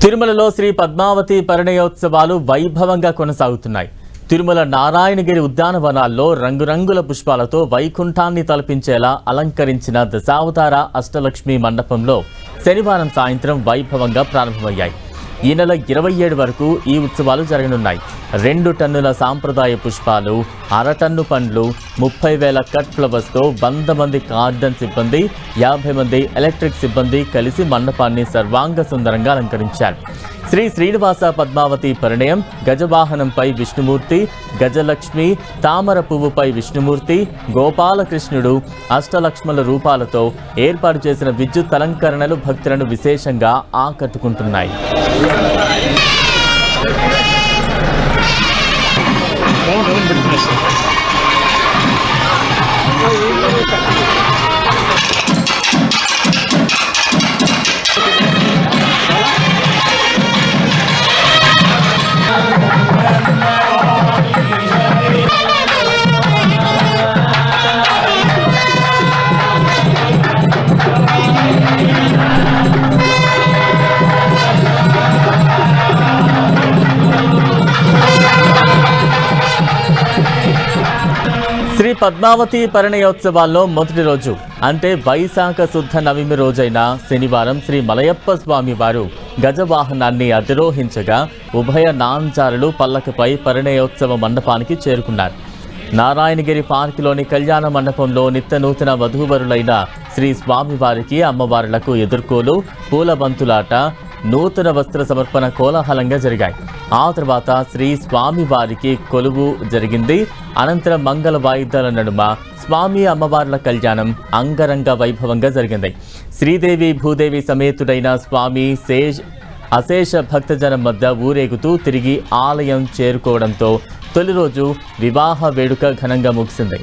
తిరుమలలో శ్రీ పద్మావతి పరిణయోత్సవాలు వైభవంగా కొనసాగుతున్నాయి. తిరుమల నారాయణగిరి ఉద్యానవనాల్లో రంగురంగుల పుష్పాలతో వైకుంఠాన్ని తలపించేలా అలంకరించిన దశావతార అష్టలక్ష్మి మండపంలో శనివారం సాయంత్రం వైభవంగా ప్రారంభమయ్యాయి. ఈ నెల 27 వరకు ఈ ఉత్సవాలు జరగనున్నాయి. 2 టన్నుల సాంప్రదాయ పుష్పాలు, 1/2 టన్ను పండ్లు, 30,000 కట్ ఫ్లవర్స్తో 100 మంది గార్డెన్ సిబ్బంది, 50 మంది ఎలక్ట్రిక్ సిబ్బంది కలిసి మండపాన్ని సర్వాంగ సుందరంగా అలంకరించారు. శ్రీ శ్రీనివాస పద్మావతి పరిణయం, గజవాహనంపై విష్ణుమూర్తి, గజలక్ష్మి, తామర పువ్వుపై విష్ణుమూర్తి, గోపాలకృష్ణుడు, అష్టలక్ష్మల రూపాలతో ఏర్పాటు చేసిన విద్యుత్ అలంకరణలు భక్తులను విశేషంగా ఆకట్టుకుంటున్నాయి. శ్రీ పద్మావతి పరిణయోత్సవాల్లో మొదటి రోజు అంటే వైశాఖ శుద్ధ నవమి రోజైన శనివారం శ్రీ మలయప్ప స్వామి వారు గజవాహనాన్ని అధిరోహించగా ఉభయ నాంచారులు పల్లకిపై పరిణయోత్సవ మండపానికి చేరుకున్నారు. నారాయణగిరి పార్కులోని కళ్యాణ మండపంలో నిత్య నూతన వధూవరులైన శ్రీ స్వామివారికి అమ్మవార్లకు ఎదుర్కోలు, పూలబంతులాట, నూతన వస్త్ర సమర్పణ కోలాహలంగా జరిగాయి. ఆ తర్వాత శ్రీ స్వామివారికి కొలువు జరిగింది. అనంతరం మంగళ వాయిద్యాల నడుమ స్వామి అమ్మవార్ల కళ్యాణం అంగరంగ వైభవంగా జరిగింది. శ్రీదేవి భూదేవి సమేతుడైన స్వామి అశేష భక్తజనం మధ్య ఊరేగుతూ తిరిగి ఆలయం చేరుకోవడంతో తొలి రోజు వివాహ వేడుక ఘనంగా ముగిసింది.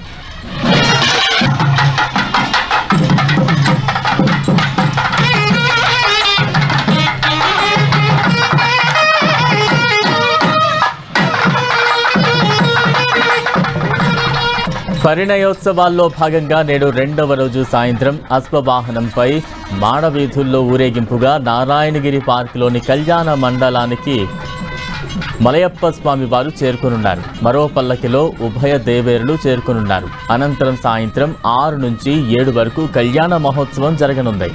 పరిణయోత్సవాల్లో భాగంగా నేడు 2వ రోజు సాయంత్రం అశ్వవాహనంపై మాడవీధుల్లో ఊరేగింపుగా నారాయణగిరి పార్కులోని కళ్యాణ మండలానికి మలయప్ప స్వామి వారు చేరుకునున్నారు. మరో పల్లకిలో ఉభయ దేవేరులు చేరుకునున్నారు. అనంతరం సాయంత్రం 6 నుంచి 7 వరకు కళ్యాణ మహోత్సవం జరగనుంది.